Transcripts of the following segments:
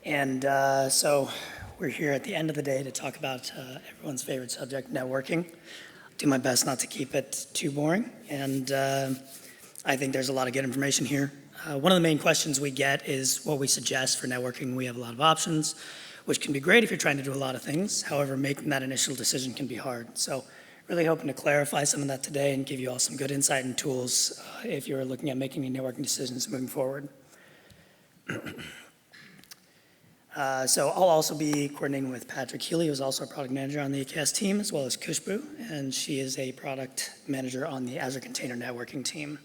And so we're here at the end of the day to talk about everyone's favorite subject, networking. Do my best not to keep it too boring, and I think there's a lot of good information here. One of the main questions we get is what we suggest for networking. We have a lot of options, which can be great if you're trying to do a lot of things. However, making that initial decision can be hard. So really hoping to clarify some of that today and give you all some good insight and tools if you're looking at making any networking decisions moving forward. So I'll also be coordinating with Patrick Healy, who's also a product manager on the AKS team, as well as Kushbu, and she is a product manager on the Azure Container Networking team.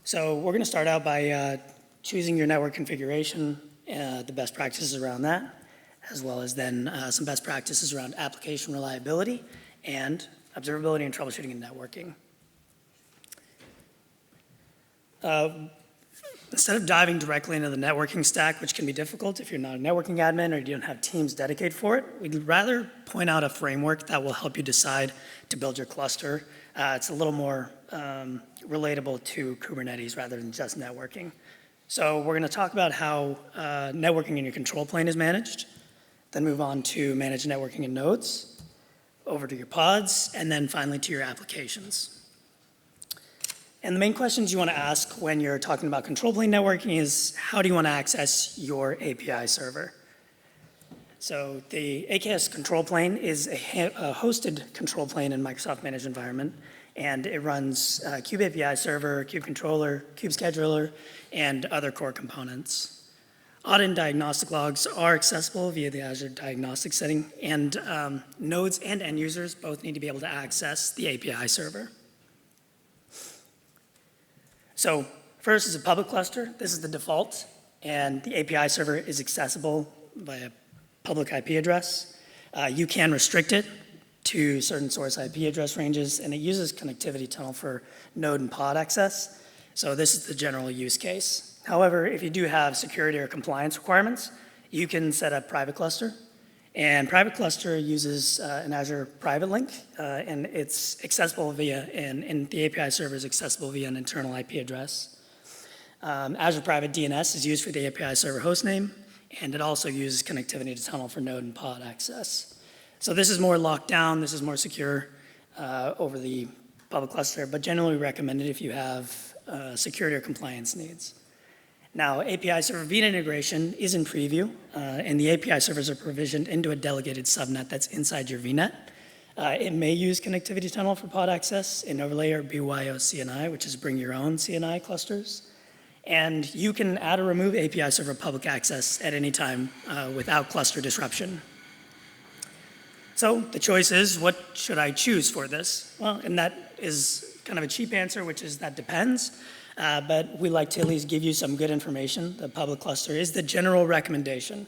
So we're going to start out by choosing your network configuration, the best practices around that, as well as then some best practices around application reliability and observability and troubleshooting and networking. Instead of diving directly into the networking stack, which can be difficult if you're not a networking admin or you don't have teams dedicated for it, we'd rather point out a framework that will help you decide to build your cluster. It's a little more relatable to Kubernetes rather than just networking. So we're going to talk about how networking in your control plane is managed, then move on to manage networking in nodes, over to your pods, and then finally to your applications. And the main questions you want to ask when you're talking about control plane networking is, how do you want to access your API server? So the AKS control plane is a hosted control plane in Microsoft Managed Environment, and it runs Kube API server, Kube controller, Kube scheduler, and other core components. Audit and diagnostic logs are accessible via the Azure diagnostic setting, and nodes and end users both need to be able to access the API server. So first is a public cluster. This is the default, and the API server is accessible via public IP address. You can restrict it to certain source IP address ranges, and it uses connectivity tunnel for node and pod access. So this is the general use case. However, if you do have security or compliance requirements, you can set up private cluster. And private cluster uses an Azure private link, and it's accessible via, and the API server is accessible via an internal IP address. Azure Private DNS is used for the API server hostname, and it also uses connectivity to tunnel for node and pod access. So this is more locked down, this is more secure over the public cluster, but generally recommended if you have security or compliance needs. Now, API server VNet integration is in preview, and the API servers are provisioned into a delegated subnet that's inside your VNet. It may use connectivity tunnel for pod access in overlay or BYO CNI, which is bring your own CNI clusters. And you can add or remove API server public access at any time without cluster disruption. So the choice is, what should I choose for this? Well, and that is kind of a cheap answer, which is that depends. But we like to at least give you some good information. The public cluster is the general recommendation.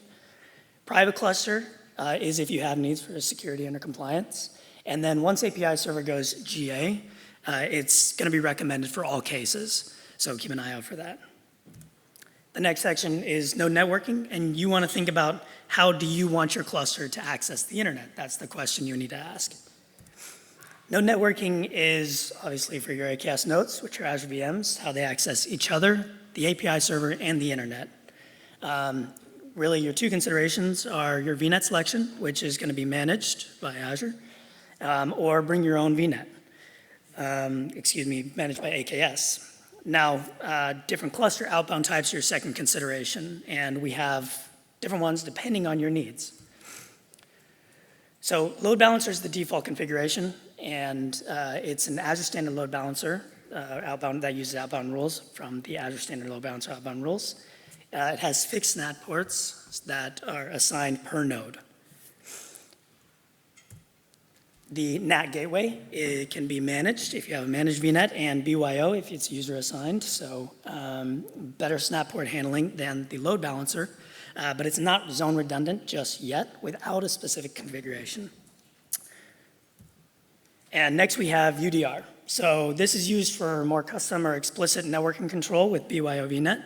Private cluster is if you have needs for security and compliance. And then once API server goes GA, it's going to be recommended for all cases. So keep an eye out for that. The next section is node networking, and you want to think about, how do you want your cluster to access the internet? That's the question you need to ask. Node networking is obviously for your AKS nodes, which are Azure VMs, how they access each other, the API server, and the internet. Really, your two considerations are your VNet selection, which is going to be managed by Azure, or bring your own VNet. Managed by AKS. Now, different cluster outbound types are your second consideration, and we have different ones depending on your needs. So load balancer is the default configuration, and it's an Azure standard load balancer outbound that uses outbound rules from the Azure standard load balancer outbound rules. It has fixed NAT ports that are assigned per node. The NAT gateway, it can be managed if you have a managed VNet, and BYO if it's user assigned, so better snap port handling than the load balancer. But it's not zone redundant just yet without a specific configuration. And next we have UDR. So this is used for more custom or explicit networking control with BYO VNet.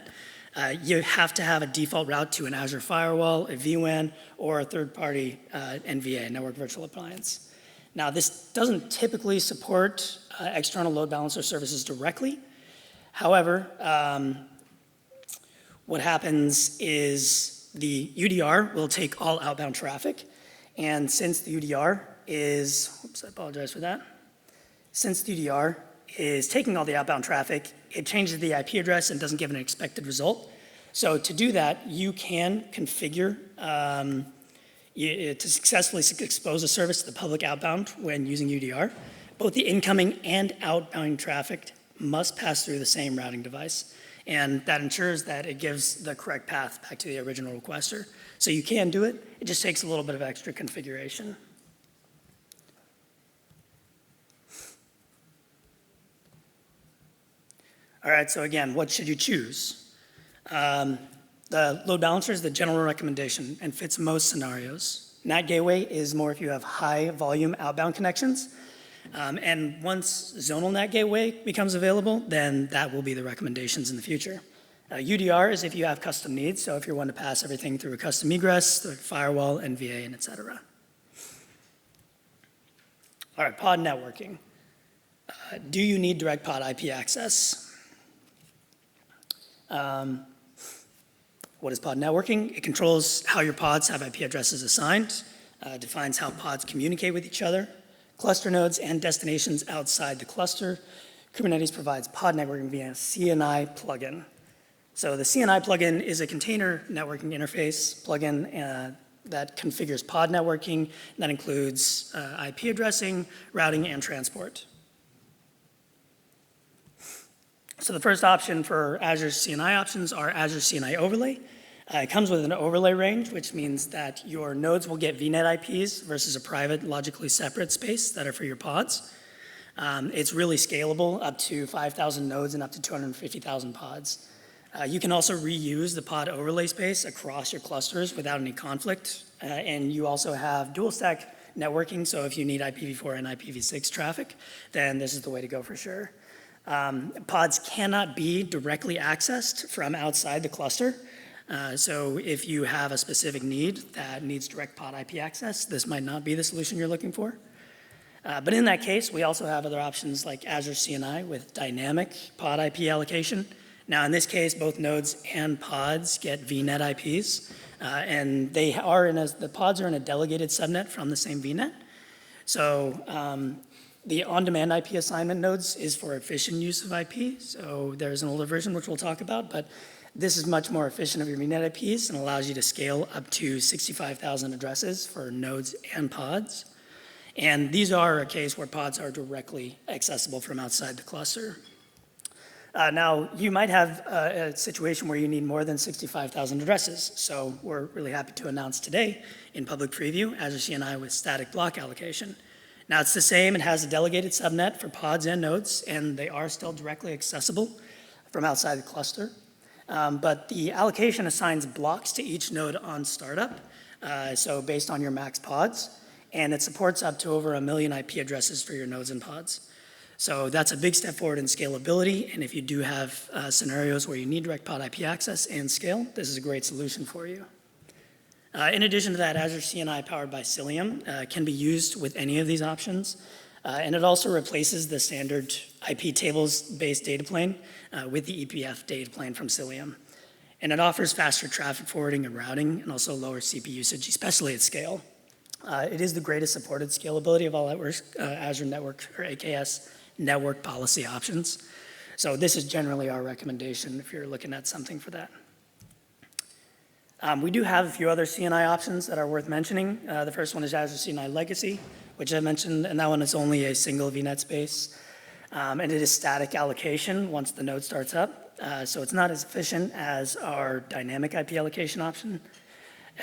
You have to have a default route to an Azure firewall, a vWAN, or a third-party NVA, network virtual appliance. Now, this doesn't typically support external load balancer services directly. However, what happens is the UDR will take all outbound traffic, and since the UDR is, oops, I apologize for that. Since the UDR is taking all the outbound traffic, it changes the IP address and doesn't give an expected result. So to do that, you can configure to successfully expose a service to the public outbound when using UDR. Both the incoming and outbound traffic must pass through the same routing device. And that ensures that it gives the correct path back to the original requester. So you can do it, it just takes a little bit of extra configuration. All right, so again, what should you choose? The load balancer is the general recommendation and fits most scenarios. NAT gateway is more if you have high volume outbound connections. And once zonal NAT gateway becomes available, then that will be the recommendations in the future. UDR is if you have custom needs, so if you want to pass everything through a custom egress, through firewall, NVA, and et cetera. All right, pod networking. Do you need direct pod IP access? What is pod networking? It controls how your pods have IP addresses assigned, defines how pods communicate with each other, cluster nodes and destinations outside the cluster. Kubernetes provides pod networking via CNI plugin. So the CNI plugin is a container networking interface plugin that configures pod networking. That includes IP addressing, routing, and transport. So the first option for Azure CNI options are Azure CNI overlay. It comes with an overlay range, which means that your nodes will get VNet IPs versus a private, logically separate space that are for your pods. It's really scalable, up to 5,000 nodes and up to 250,000 pods. You can also reuse the pod overlay space across your clusters without any conflict. And you also have dual stack networking, so if you need IPv4 and IPv6 traffic, then this is the way to go for sure. Pods cannot be directly accessed from outside the cluster. So if you have a specific need that needs direct pod IP access, this might not be the solution you're looking for. But in that case, we also have other options like Azure CNI with dynamic pod IP allocation. Now in this case, both nodes and pods get VNet IPs, and the pods are in a delegated subnet from the same VNet. So the on-demand IP assignment nodes is for efficient use of IP. So there's an older version which we'll talk about, but this is much more efficient of your VNet IPs and allows you to scale up to 65,000 addresses for nodes and pods. And these are a case where pods are directly accessible from outside the cluster. Now, you might have a situation where you need more than 65,000 addresses. So we're really happy to announce today in public preview Azure CNI with static block allocation. Now it's the same, it has a delegated subnet for pods and nodes, and they are still directly accessible from outside the cluster. But the allocation assigns blocks to each node on startup, so based on your max pods, and it supports up to over 1 million IP addresses for your nodes and pods. So that's a big step forward in scalability, and if you do have scenarios where you need direct pod IP access and scale, this is a great solution for you. In addition to that, Azure CNI powered by Cilium can be used with any of these options, and it also replaces the standard IP tables-based data plane with the EPF data plane from Cilium. And it offers faster traffic forwarding and routing, and also lower CPU usage, especially at scale. It is the greatest supported scalability of all Azure Network or AKS network policy options. So this is generally our recommendation if you're looking at something for that. We do have a few other CNI options that are worth mentioning. The first one is Azure CNI Legacy, which I mentioned, and that one is only a single VNet space. And it is static allocation once the node starts up. So it's not as efficient as our dynamic IP allocation option,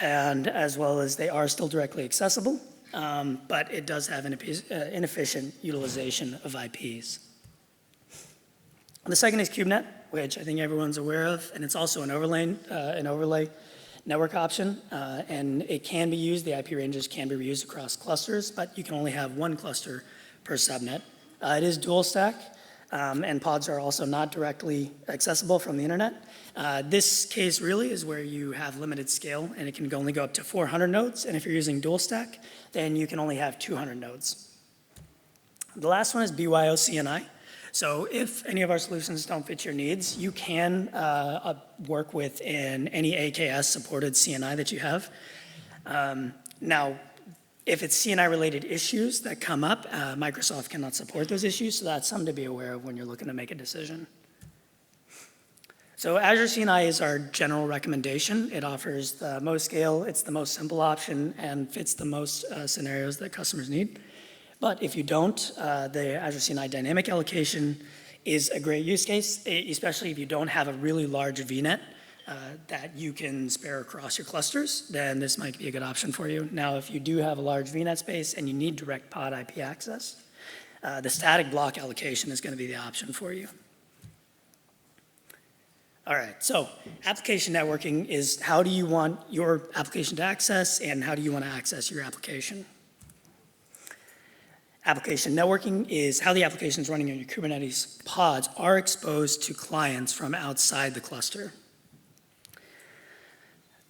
and as well as they are still directly accessible, but it does have inefficient utilization of IPs. The second is KubeNet, which I think everyone's aware of, and it's also an overlay network option, and it can be used, the IP ranges can be reused across clusters, but you can only have one cluster per subnet. It is dual stack, and pods are also not directly accessible from the internet. This case really is where you have limited scale, and it can only go up to 400 nodes, and if you're using dual stack, then you can only have 200 nodes. The last one is BYO CNI. So if any of our solutions don't fit your needs, you can work within any AKS supported CNI that you have. Now, if it's CNI related issues that come up, Microsoft cannot support those issues, so that's something to be aware of when you're looking to make a decision. So Azure CNI is our general recommendation. It offers the most scale, it's the most simple option, and fits the most scenarios that customers need. But if you don't, the Azure CNI dynamic allocation is a great use case, especially if you don't have a really large VNet that you can spare across your clusters, then this might be a good option for you. Now, if you do have a large VNet space and you need direct pod IP access, the static block allocation is going to be the option for you. All right, so application networking is how do you want your application to access and how do you want to access your application? Application networking is how the applications running on your Kubernetes pods are exposed to clients from outside the cluster.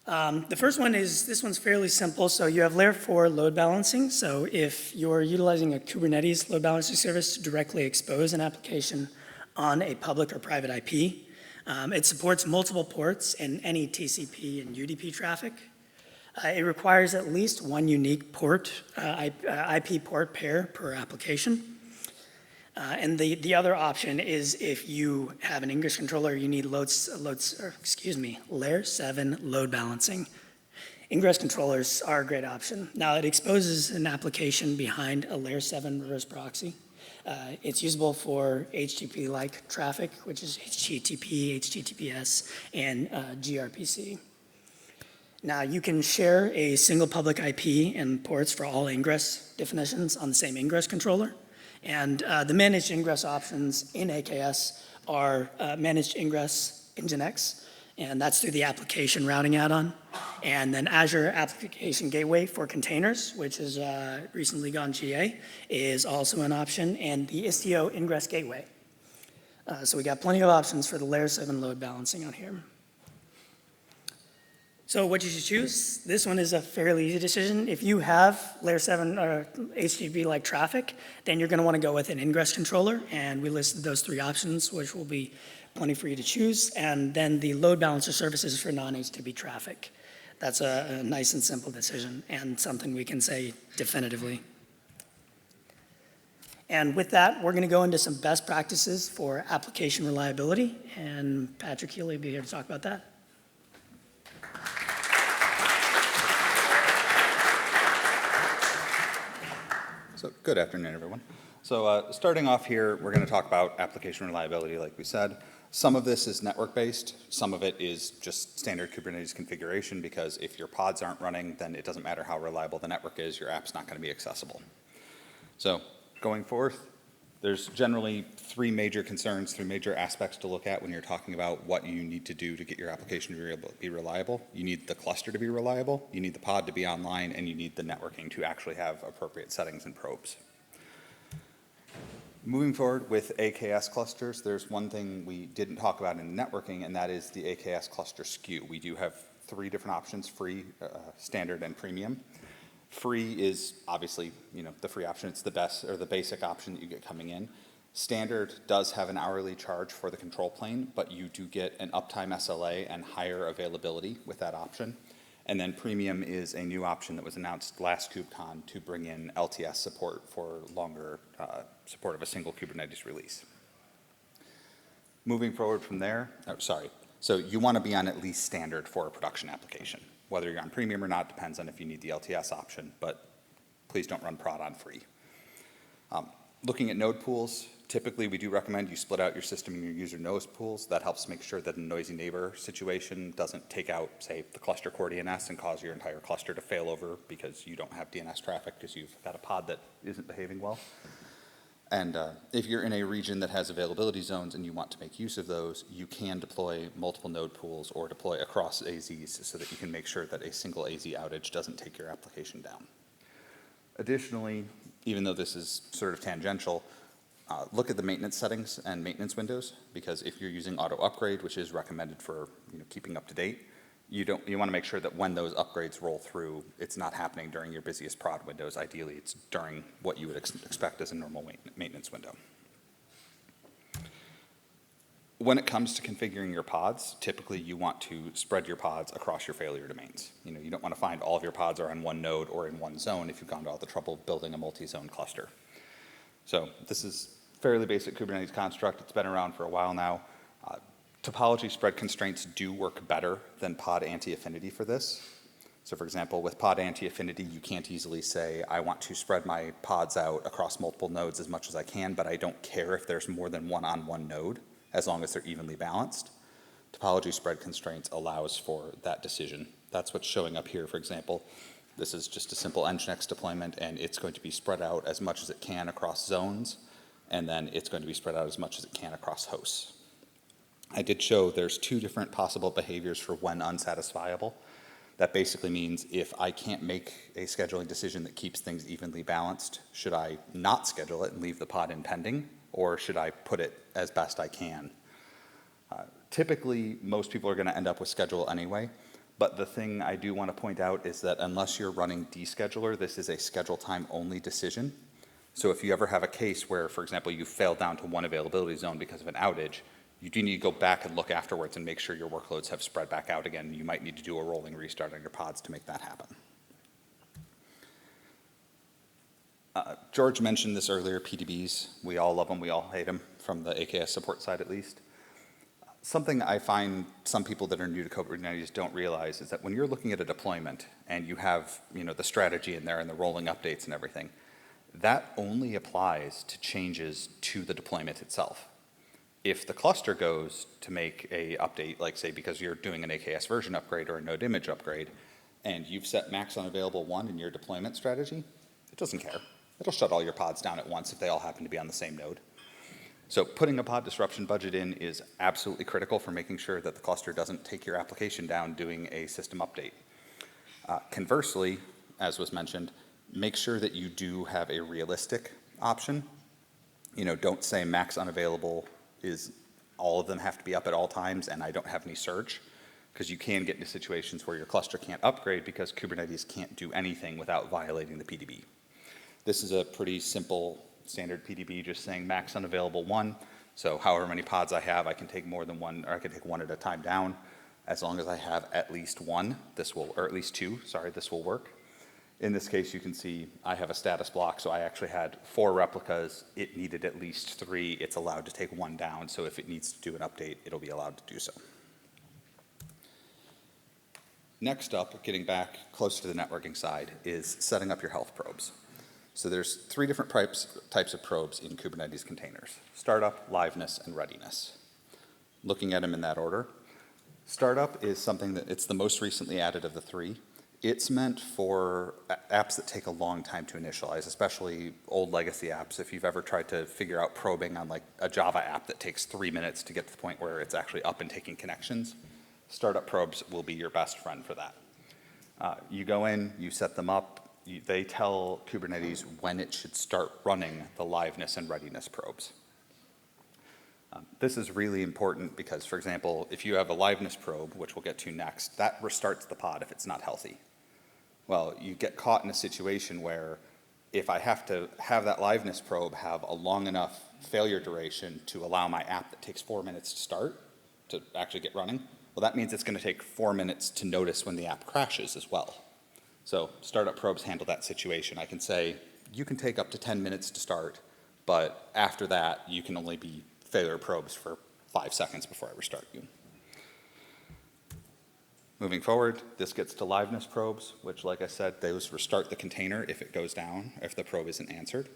The first one is, this one's fairly simple. So you have layer 4 load balancing. So if you're utilizing a Kubernetes load balancing service to directly expose an application on a public or private IP, it supports multiple ports and any TCP and UDP traffic. It requires at least one unique port, IP port pair per application. And the other option is if you have an ingress controller, you need layer 7 load balancing. Ingress controllers are a great option. Now it exposes an application behind a layer 7 reverse proxy. It's usable for HTTP-like traffic, which is HTTP, HTTPS, and gRPC. Now you can share a single public IP and ports for all ingress definitions on the same ingress controller. And the managed ingress options in AKS are managed ingress Nginx, and that's through the application routing add-on. And then Azure Application Gateway for containers, which has recently gone GA, is also an option, and the Istio Ingress Gateway. So we got plenty of options for the layer 7 load balancing on here. So what you should choose, this one is a fairly easy decision. If you have layer 7 or HTTP-like traffic, then you're going to want to go with an ingress controller, and we listed those 3 options, which will be plenty for you to choose, and then the load balancer services for non-HTTP traffic. That's a nice and simple decision, and something we can say definitively. And with that, we're going to go into some best practices for application reliability, and Patrick Healy will be here to talk about that. So good afternoon, everyone. So starting off here, we're going to talk about application reliability, like we said. Some of this is network-based. Some of it is just standard Kubernetes configuration, because if your pods aren't running, then it doesn't matter how reliable the network is, your app's not going to be accessible. So going forth, there's generally 3 major concerns, 3 major aspects to look at when you're talking about what you need to do to get your application to be reliable. You need the cluster to be reliable, you need the pod to be online, and you need the networking to actually have appropriate settings and probes. Moving forward with AKS clusters, there's one thing we didn't talk about in networking, and that is the AKS cluster SKU. We do have 3 different options: free, standard, and premium. Free is obviously, the free option. It's the best or the basic option that you get coming in. Standard does have an hourly charge for the control plane, but you do get an uptime SLA and higher availability with that option. And then premium is a new option that was announced last KubeCon to bring in LTS support for longer support of a single Kubernetes release. Moving forward from there, so you want to be on at least standard for a production application. Whether you're on premium or not depends on if you need the LTS option, but please don't run prod on free. Looking at node pools, typically we do recommend you split out your system and your user node pools. That helps make sure that a noisy neighbor situation doesn't take out, say, the cluster core DNS and cause your entire cluster to fail over because you don't have DNS traffic because you've got a pod that isn't behaving well. And if you're in a region that has availability zones and you want to make use of those, you can deploy multiple node pools or deploy across AZs so that you can make sure that a single AZ outage doesn't take your application down. Additionally, even though this is sort of tangential, look at the maintenance settings and maintenance windows, because if you're using auto upgrade, which is recommended for keeping up to date, you want to make sure that when those upgrades roll through, it's not happening during your busiest prod windows. Ideally, it's during what you would expect as a normal maintenance window. When it comes to configuring your pods, typically you want to spread your pods across your failure domains. You don't want to find all of your pods are on one node or in one zone if you've gone to all the trouble of building a multi-zone cluster. So this is fairly basic Kubernetes construct. It's been around for a while now. Topology spread constraints do work better than pod anti-affinity for this. So for example, with pod anti-affinity, you can't easily say, I want to spread my pods out across multiple nodes as much as I can, but I don't care if there's more than one on one node, as long as they're evenly balanced. Topology spread constraints allows for that decision. That's what's showing up here, for example. This is just a simple Nginx deployment, and it's going to be spread out as much as it can across zones, and then it's going to be spread out as much as it can across hosts. I did show there's two different possible behaviors for when unsatisfiable. That basically means if I can't make a scheduling decision that keeps things evenly balanced, should I not schedule it and leave the pod in pending, or should I put it as best I can? Typically, most people are going to end up with schedule anyway, but the thing I do want to point out is that unless you're running descheduler, this is a schedule time only decision. So if you ever have a case where, for example, you fail down to one availability zone because of an outage, you do need to go back and look afterwards and make sure your workloads have spread back out again. You might need to do a rolling restart on your pods to make that happen. George mentioned this earlier, PDBs. We all love them, we all hate them, from the AKS support side at least. Something I find some people that are new to Kubernetes don't realize is that when you're looking at a deployment and you have the strategy in there and the rolling updates and everything, that only applies to changes to the deployment itself. If the cluster goes to make a update, like say because you're doing an AKS version upgrade or a node image upgrade, and you've set max unavailable 1 in your deployment strategy, it doesn't care. It'll shut all your pods down at once if they all happen to be on the same node. So putting a pod disruption budget in is absolutely critical for making sure that the cluster doesn't take your application down doing a system update. Conversely, as was mentioned, make sure that you do have a realistic option. Don't say max unavailable is all of them have to be up at all times and I don't have any surge, because you can get into situations where your cluster can't upgrade because Kubernetes can't do anything without violating the PDB. This is a pretty simple standard PDB, just saying max unavailable 1. So however many pods I have, I can take more than one, or I can take one at a time down. As long as I have at least one, or at least 2, this will work. In this case, you can see I have a status block, so I actually had 4 replicas. It needed at least 3. It's allowed to take 1 down, so if it needs to do an update, it'll be allowed to do so. Next up, getting back close to the networking side, is setting up your health probes. So there's 3 different types of probes in Kubernetes containers: startup, liveness, and readiness. Looking at them in that order, startup is something that it's the most recently added of the 3. It's meant for apps that take a long time to initialize, especially old legacy apps. If you've ever tried to figure out probing on like a Java app that takes 3 minutes to get to the point where it's actually up and taking connections, startup probes will be your best friend for that. You go in, you set them up, they tell Kubernetes when it should start running the liveness and readiness probes. This is really important because, for example, if you have a liveness probe, which we'll get to next, that restarts the pod if it's not healthy. Well, you get caught in a situation where if I have to have that liveness probe have a long enough failure duration to allow my app that takes 4 minutes to start to actually get running, well, that means it's going to take 4 minutes to notice when the app crashes as well. So startup probes handle that situation. I can say, you can take up to 10 minutes to start, but after that, you can only be failure probes for 5 seconds before I restart you. Moving forward, this gets to liveness probes, which, like I said, those restart the container if it goes down, if the probe isn't answered.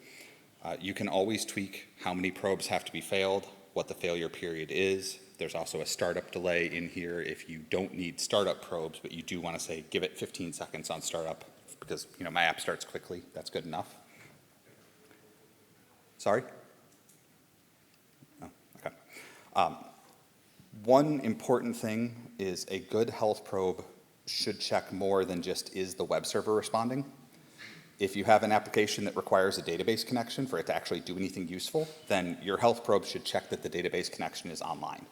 You can always tweak how many probes have to be failed, what the failure period is. There's also a startup delay in here if you don't need startup probes, but you do want to say, give it 15 seconds on startup because my app starts quickly. That's good enough. Sorry? Oh, okay. One important thing is a good health probe should check more than just is the web server responding. If you have an application that requires a database connection for it to actually do anything useful, then your health probe should check that the database connection is online,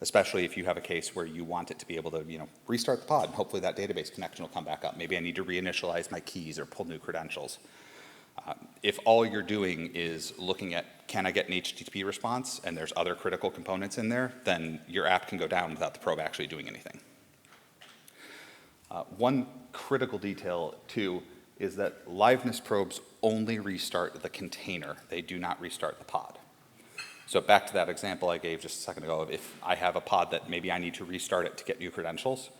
especially if you have a case where you want it to be able to restart the pod. Hopefully that database connection will come back up. Maybe I need to reinitialize my keys or pull new credentials. If all you're doing is looking at, can I get an HTTP response, and there's other critical components in there, then your app can go down without the probe actually doing anything. One critical detail, too, is that liveness probes only restart the container. They do not restart the pod. So back to that example I gave just a second ago of if I have a pod that maybe I need to restart it to get new credentials,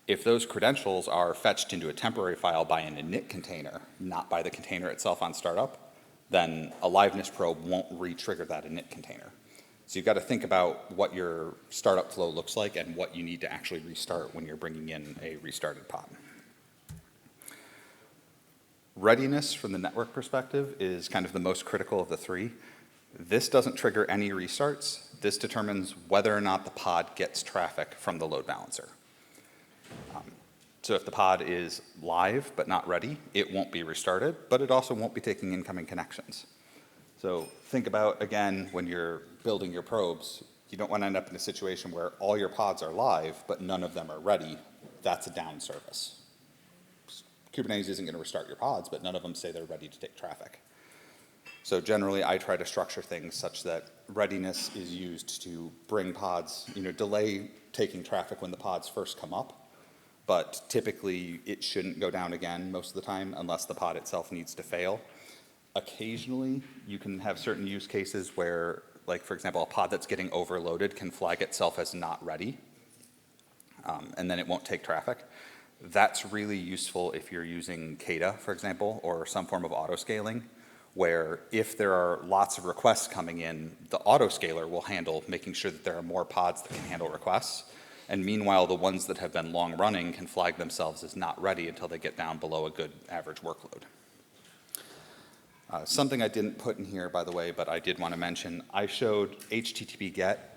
if those credentials are fetched into a temporary file by an init container, not by the container itself on startup, then a liveness probe won't re-trigger that init container. So you've got to think about what your startup flow looks like and what you need to actually restart when you're bringing in a restarted pod. Readiness from the network perspective is kind of the most critical of the three. This doesn't trigger any restarts. This determines whether or not the pod gets traffic from the load balancer. So if the pod is live but not ready, it won't be restarted, but it also won't be taking incoming connections. So think about, again, when you're building your probes, you don't want to end up in a situation where all your pods are live, but none of them are ready. That's a down service. Kubernetes isn't going to restart your pods, but none of them say they're ready to take traffic. So generally, I try to structure things such that readiness is used to bring pods, delay taking traffic when the pods first come up, but typically it shouldn't go down again most of the time unless the pod itself needs to fail. Occasionally, you can have certain use cases where, like for example, a pod that's getting overloaded can flag itself as not ready, and then it won't take traffic. That's really useful if you're using Kata, for example, or some form of auto-scaling, where if there are lots of requests coming in, the auto-scaler will handle making sure that there are more pods that can handle requests. And meanwhile, the ones that have been long running can flag themselves as not ready until they get down below a good average workload. Something I didn't put in here, by the way, but I did want to mention, I showed HTTP GET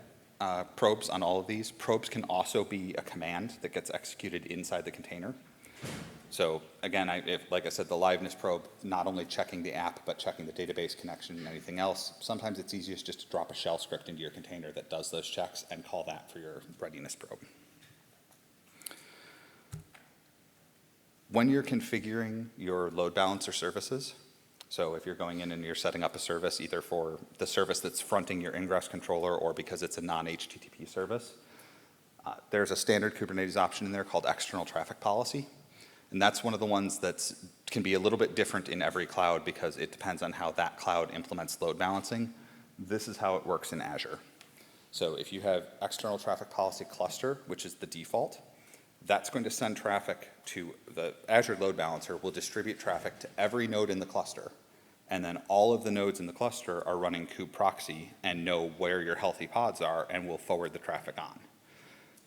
probes on all of these. Probes can also be a command that gets executed inside the container. So again, like I said, the liveness probe, not only checking the app, but checking the database connection and anything else. Sometimes it's easiest just to drop a shell script into your container that does those checks and call that for your readiness probe. When you're configuring your load balancer services, so if you're going in and you're setting up a service either for the service that's fronting your ingress controller or because it's a non-HTTP service, there's a standard Kubernetes option in there called external traffic policy. And that's one of the ones that can be a little bit different in every cloud because it depends on how that cloud implements load balancing. This is how it works in Azure. So if you have external traffic policy cluster, which is the default, that's going to send traffic to the Azure load balancer will distribute traffic to every node in the cluster. And then all of the nodes in the cluster are running kubeproxy and know where your healthy pods are and will forward the traffic on.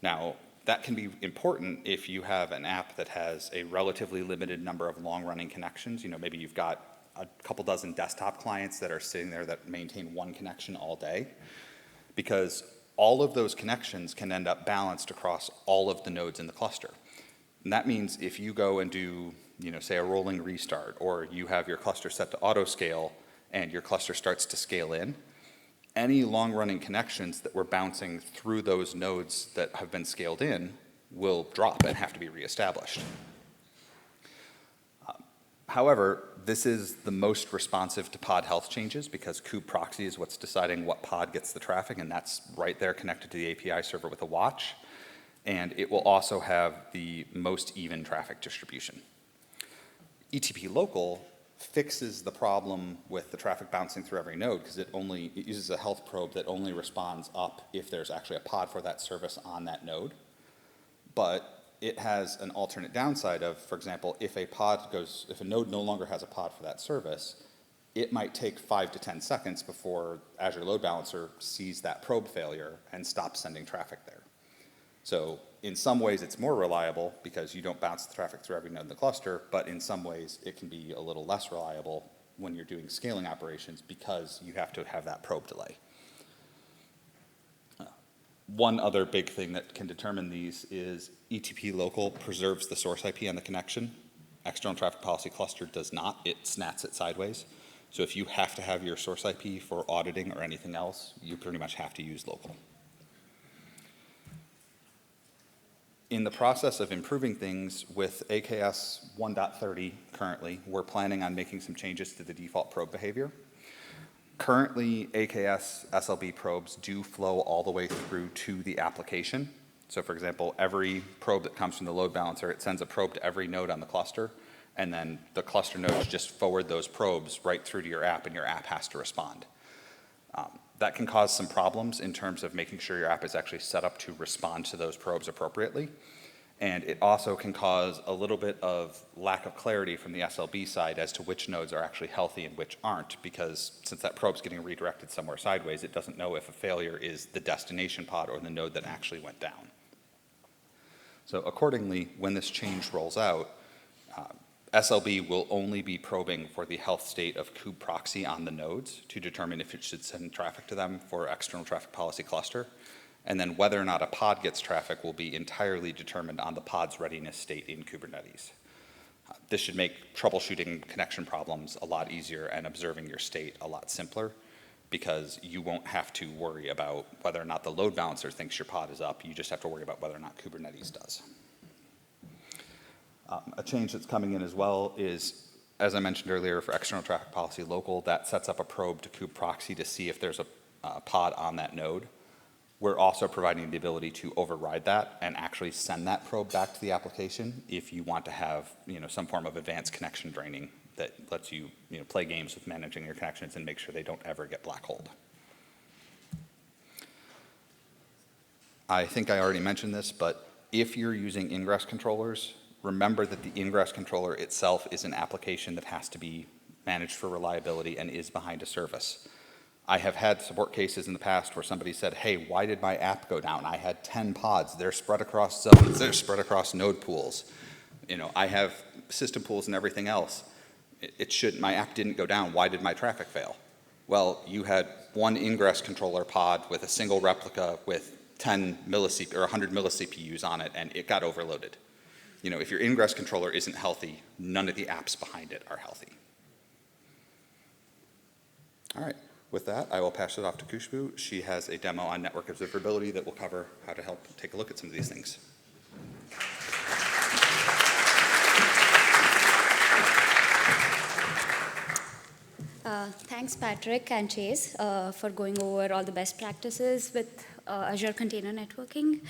Now, that can be important if you have an app that has a relatively limited number of long-running connections. Maybe you've got a couple dozen desktop clients that are sitting there that maintain one connection all day, because all of those connections can end up balanced across all of the nodes in the cluster. And that means if you go and do, say a rolling restart, or you have your cluster set to auto-scale and your cluster starts to scale in, any long-running connections that were bouncing through those nodes that have been scaled in will drop and have to be reestablished. However, this is the most responsive to pod health changes because kubeproxy is what's deciding what pod gets the traffic, and that's right there connected to the API server with a watch. And it will also have the most even traffic distribution. ETP local fixes the problem with the traffic bouncing through every node because it uses a health probe that only responds up if there's actually a pod for that service on that node. But it has an alternate downside of, for example, if a node no longer has a pod for that service, it might take 5 to 10 seconds before Azure Load Balancer sees that probe failure and stops sending traffic there. So in some ways it's more reliable because you don't bounce the traffic through every node in the cluster, but in some ways it can be a little less reliable when you're doing scaling operations because you have to have that probe delay. One other big thing that can determine these is ETP local preserves the source IP on the connection. External traffic policy cluster does not. It snats it sideways. So if you have to have your source IP for auditing or anything else, you pretty much have to use local. In the process of improving things with AKS 1.30 currently, we're planning on making some changes to the default probe behavior. Currently, AKS SLB probes do flow all the way through to the application. So for example, every probe that comes from the load balancer, it sends a probe to every node on the cluster, and then the cluster nodes just forward those probes right through to your app, and your app has to respond. That can cause some problems in terms of making sure your app is actually set up to respond to those probes appropriately. And it also can cause a little bit of lack of clarity from the SLB side as to which nodes are actually healthy and which aren't, because since that probe's getting redirected somewhere sideways, it doesn't know if a failure is the destination pod or the node that actually went down. So accordingly, when this change rolls out, SLB will only be probing for the health state of kube proxy on the nodes to determine if it should send traffic to them for external traffic policy cluster. And then whether or not a pod gets traffic will be entirely determined on the pod's readiness state in Kubernetes. This should make troubleshooting connection problems a lot easier and observing your state a lot simpler, because you won't have to worry about whether or not the load balancer thinks your pod is up. You just have to worry about whether or not Kubernetes does. A change that's coming in as well is, as I mentioned earlier, for external traffic policy local, that sets up a probe to kube proxy to see if there's a pod on that node. We're also providing the ability to override that and actually send that probe back to the application if you want to have, some form of advanced connection draining that lets you, play games with managing your connections and make sure they don't ever get black holed. I think I already mentioned this, but if you're using ingress controllers, remember that the ingress controller itself is an application that has to be managed for reliability and is behind a service. I have had support cases in the past where somebody said, hey, why did my app go down? I had 10 pods. They're spread across zones. They're spread across node pools. I have system pools and everything else. My app didn't go down. Why did my traffic fail? Well, you had one ingress controller pod with a single replica with 10 millicP or 100 millicPUs on it, and it got overloaded. If your ingress controller isn't healthy, none of the apps behind it are healthy. All right. With that, I will pass it off to Khushbu. She has a demo on network observability that will cover how to help take a look at some of these things. Thanks, Patrick and Chase, for going over all the best practices with Azure Container Networking.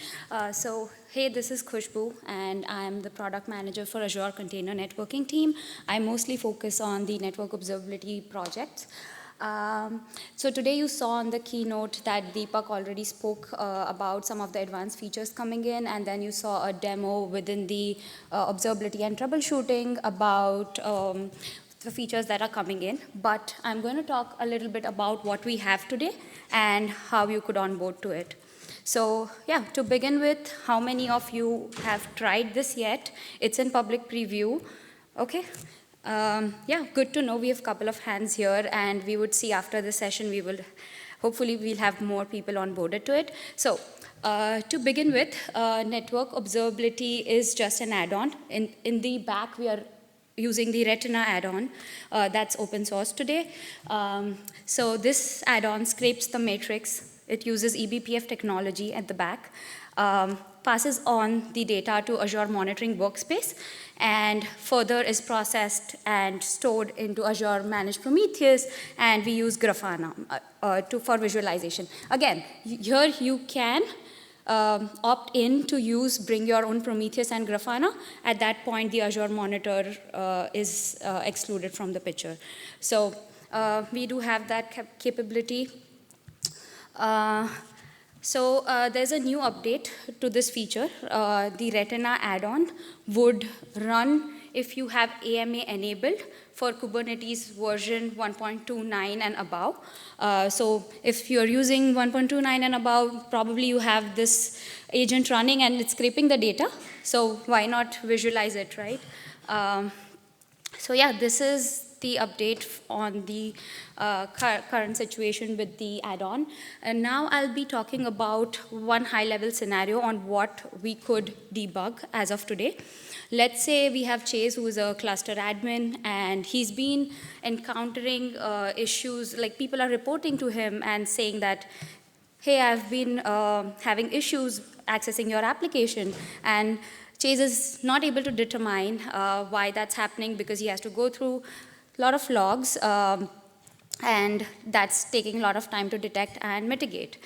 Hey, this is Khushbu, and I'm the product manager for Azure Container Networking team. I mostly focus on the network observability projects. So today you saw on the keynote that Deepak already spoke about some of the advanced features coming in, and then you saw a demo within the observability and troubleshooting about the features that are coming in. But I'm going to talk a little bit about what we have today and how you could onboard to it. So yeah, to begin with, how many of you have tried this yet? It's in public preview. Okay. Yeah, good to know. We have a couple of hands here, and we would see after the session, hopefully we'll have more people onboarded to it. So to begin with, network observability is just an add-on. In the back, we are using the Retina add-on that's open source today. So this add-on scrapes the matrix. It uses eBPF technology at the back, passes on the data to Azure Monitoring Workspace, and further is processed and stored into Azure Managed Prometheus, and we use Grafana for visualization. Again, here you can opt in to bring your own Prometheus and Grafana. At that point, the Azure Monitor is excluded from the picture. So we do have that capability. There's a new update to this feature. The Retina add-on would run if you have AMA enabled for Kubernetes version 1.29 and above. So if you're using 1.29 and above, probably you have this agent running and it's scraping the data. So why not visualize it, right? So yeah, this is the update on the current situation with the add-on. And now I'll be talking about one high-level scenario on what we could debug as of today. Let's say we have Chase, who is a cluster admin, and he's been encountering issues, like people are reporting to him and saying that, hey, I've been having issues accessing your application. And Chase is not able to determine why that's happening because he has to go through a lot of logs, and that's taking a lot of time to detect and mitigate.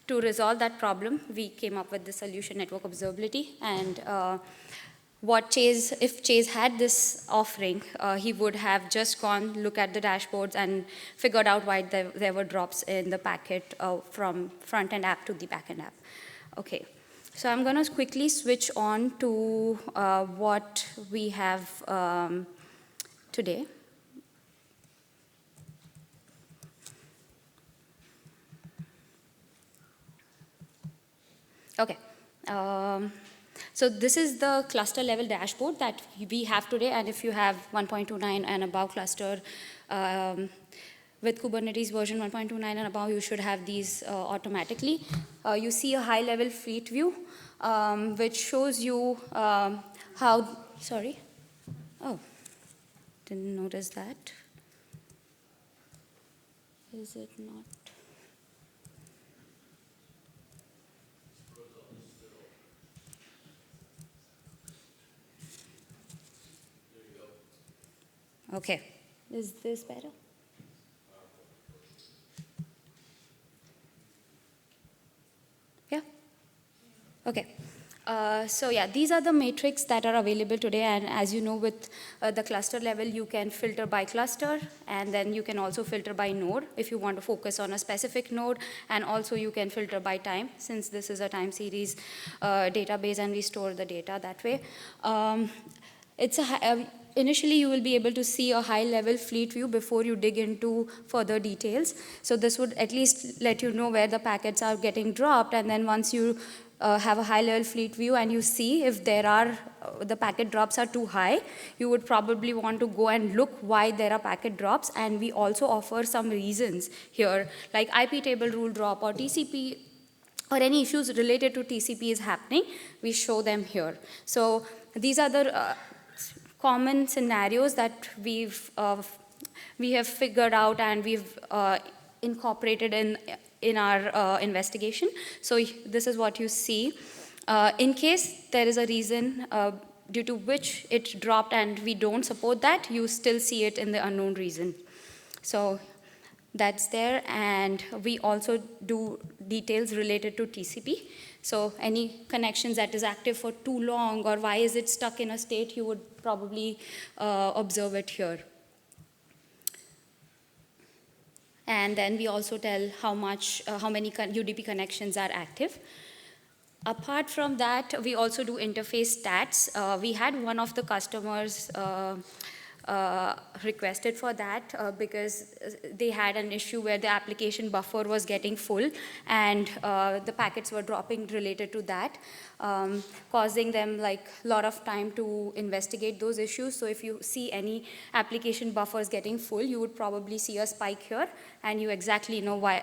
To resolve that problem, we came up with the solution Network Observability. And if Chase had this offering, he would have just gone look at the dashboards and figured out why there were drops in the packet from front-end app to the back-end app. Okay, so I'm going to quickly switch on to what we have today. Okay. So this is the cluster level dashboard that we have today, and if you have 1.29 and above cluster with Kubernetes version 1.29 and above, you should have these automatically. You see a high level fleet view, which shows you sorry, oh, didn't notice that. Is it not? Okay, is this better? Yeah? Okay. So yeah, these are the metrics that are available today, and as you know, with the cluster level, you can filter by cluster, and then you can also filter by node if you want to focus on a specific node, and also you can filter by time, since this is a time series database and we store the data that way. Initially, you will be able to see a high-level fleet view before you dig into further details. So this would at least let you know where the packets are getting dropped, and then once you have a high-level fleet view and you see if the packet drops are too high, you would probably want to go and look why there are packet drops, and we also offer some reasons here, like IP table rule drop or TCP, or any issues related to TCP is happening, we show them here. So these are the common scenarios that we have figured out and we've incorporated in our investigation. So this is what you see. In case there is a reason due to which it dropped and we don't support that, you still see it in the unknown reason. So that's there, and we also do details related to TCP. So any connections that is active for too long, or why is it stuck in a state, you would probably observe it here. And then we also tell how many UDP connections are active. Apart from that, we also do interface stats. We had one of the customers requested for that because they had an issue where the application buffer was getting full and the packets were dropping related to that, causing them like a lot of time to investigate those issues. So if you see any application buffers getting full, you would probably see a spike here, and you exactly know why,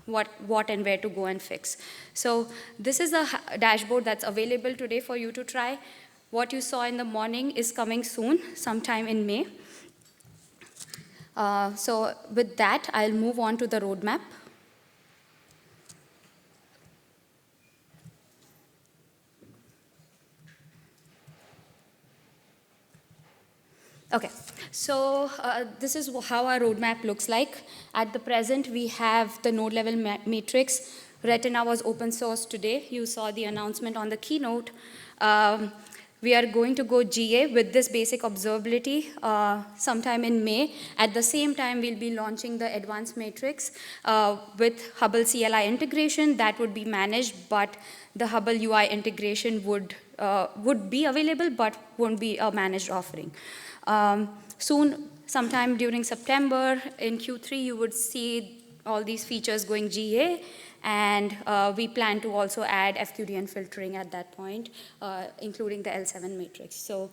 what and where to go and fix. So this is a dashboard that's available today for you to try. What you saw in the morning is coming soon, sometime in May. So with that, I'll move on to the roadmap. Okay, so this is how our roadmap looks like. At the present, we have the node level matrix. Retina was open source today. You saw the announcement on the keynote. We are going to go GA with this basic observability sometime in May. At the same time, we'll be launching the advanced matrix with Hubble CLI integration. That would be managed, but the Hubble UI integration would be available, but won't be a managed offering. Soon, sometime during September, in Q3, you would see all these features going GA. And we plan to also add FQDN filtering at that point, including the L7 matrix. So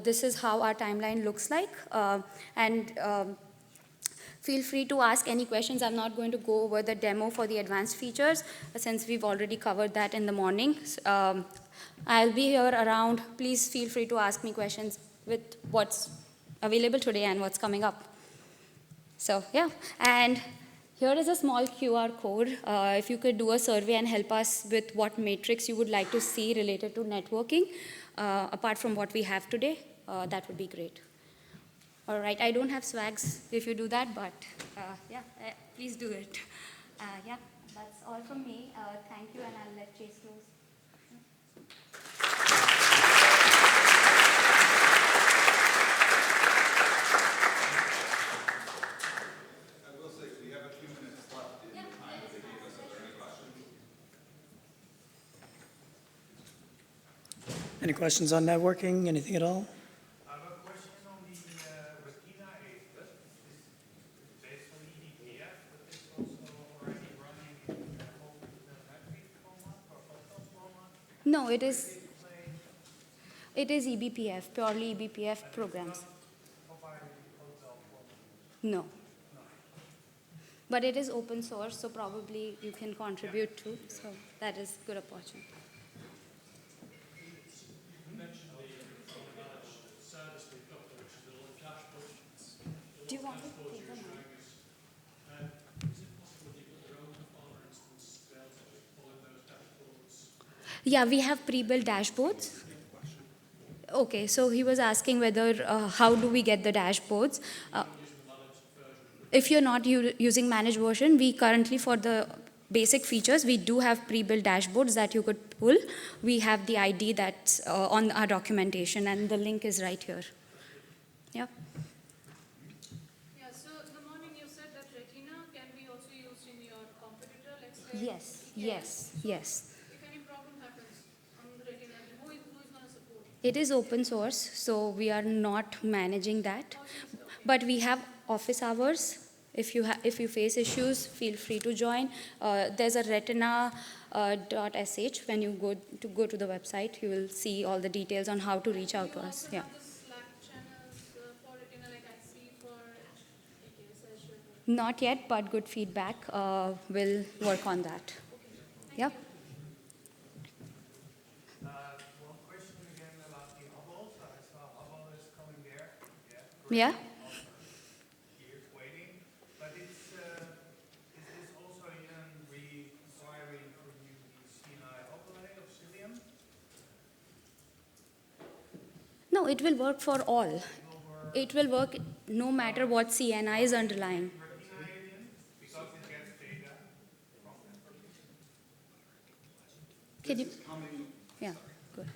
this is how our timeline looks like. Feel free to ask any questions. I'm not going to go over the demo for the advanced features, since we've already covered that in the morning. I'll be here around. Please feel free to ask me questions with what's available today and what's coming up. So yeah, and Here is a small QR code. If you could do a survey and help us with what matrix you would like to see related to networking, apart from what we have today, that would be great. All right, I don't have swags if you do that, but yeah, please do it. Yeah, that's all from me. Thank you, and I'll let Chase close. Any questions on networking, anything at all? I have a question on the Retina 8. This is based on eBPF, but it's also already running in OpenAPI format or Hotel format. No, it is eBPF, purely eBPF programs. Provided in Hotel format. No. But it is open source, so probably you can contribute too. So that is good opportunity. Do you want to take them out? Yeah, we have pre-built dashboards. Okay, so he was asking whether, how do we get the dashboards? If you're not using managed version, we currently, for the basic features, we do have pre-built dashboards that you could pull. We have the ID that's on our documentation, and the link is right here. Yeah. Yeah, so the morning you said that Retina can be also used in your competitor, let's say. Yes, EKS. yes, yes. If any problem happens on the Retina, who is going to support? It is open source, so we are not managing that. But we have office hours. If you face issues, feel free to join. There's a retina.sh. When you go to the website, you will see all the details on how to reach out to us. Yeah. Have the Slack channels for Retina, like I see for EKS, Azure. Not yet, but good feedback. We'll work on that. Yeah. One question again about the Hubble. So I saw Hubble is coming there. Yeah. Years waiting. But is this also even requiring for you the CNI overlay of Cilium? No, it will work for all. It will work no matter what CNI is underlying. Because it gets data from networking. Can you? Yeah, good.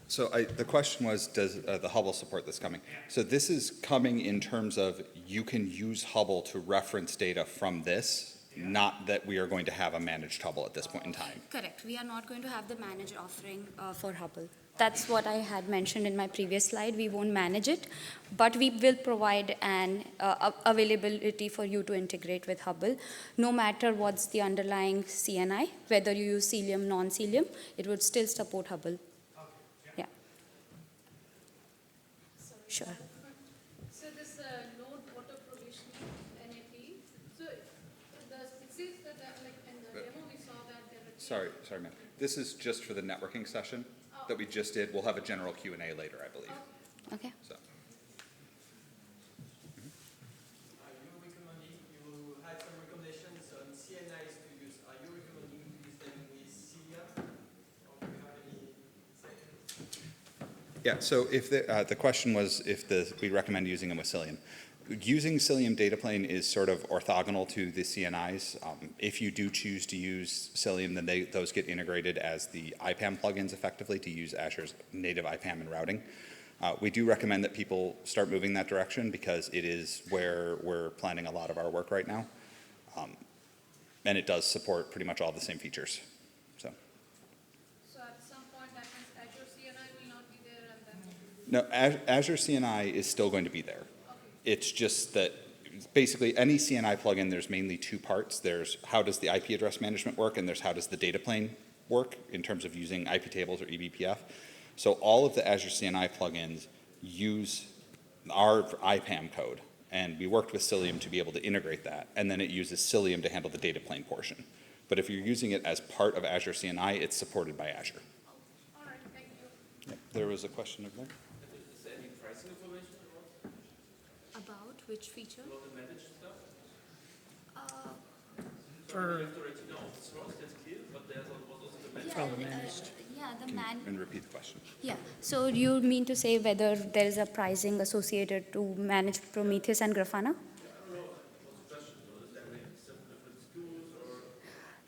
So the question was, does the Hubble support this coming? So this is coming in terms of you can use Hubble to reference data from this, not that we are going to have a managed Hubble at this point in time. Correct. We are not going to have the managed offering for Hubble. That's what I had mentioned in my previous slide. We won't manage it, but we will provide an availability for you to integrate with Hubble. No matter what's the underlying CNI, whether you use Cilium, non-Cilium, it would still support Hubble. Yeah. Sure. So this node auto provisioning NAP, so it says that like in the demo we saw that there were Sorry, ma'am. This is just for the networking session that we just did. We'll have a general Q&A later, I believe. Okay. So. You had some recommendations on CNIs to use. Are you recommending to use them with Cilium? Or do you have any seconds? Yeah, so if the question was if we recommend using them with Cilium. Using Cilium data plane is sort of orthogonal to the CNIs. If you do choose to use Cilium, then those get integrated as the IPAM plugins effectively to use Azure's native IPAM and routing. We do recommend that people start moving that direction because it is where we're planning a lot of our work right now. And it does support pretty much all the same features. So at some point that means Azure CNI will not be there and then. No, Azure CNI is still going to be there. It's just that basically any CNI plugin, there's mainly two parts. There's how does the IP address management work, and there's how does the data plane work in terms of using IP tables or eBPF. So all of the Azure CNI plugins use our IPAM code, and we worked with Cilium to be able to integrate that, and then it uses Cilium to handle the data plane portion. But if you're using it as part of Azure CNI, it's supported by Azure. All right, thank you. Yep. There was a question over there. Is there any pricing information about About which feature? the managed stuff? For managed. Yeah, the man. And repeat the question. Yeah, so you mean to say whether there is a pricing associated to manage Prometheus and Grafana?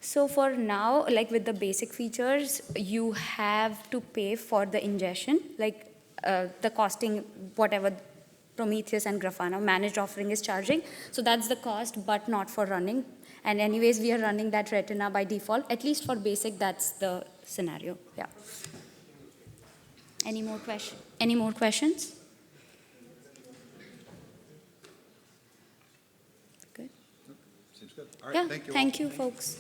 So for now, like with the basic features, you have to pay for the ingestion, like the costing, whatever Prometheus and Grafana managed offering is charging. So that's the cost, but not for running. And anyways, we are running that Retina by default. At least for basic, that's the scenario. Yeah. Any more questions? Good. Seems good. All right, Yeah. thank you all. Thank you, folks.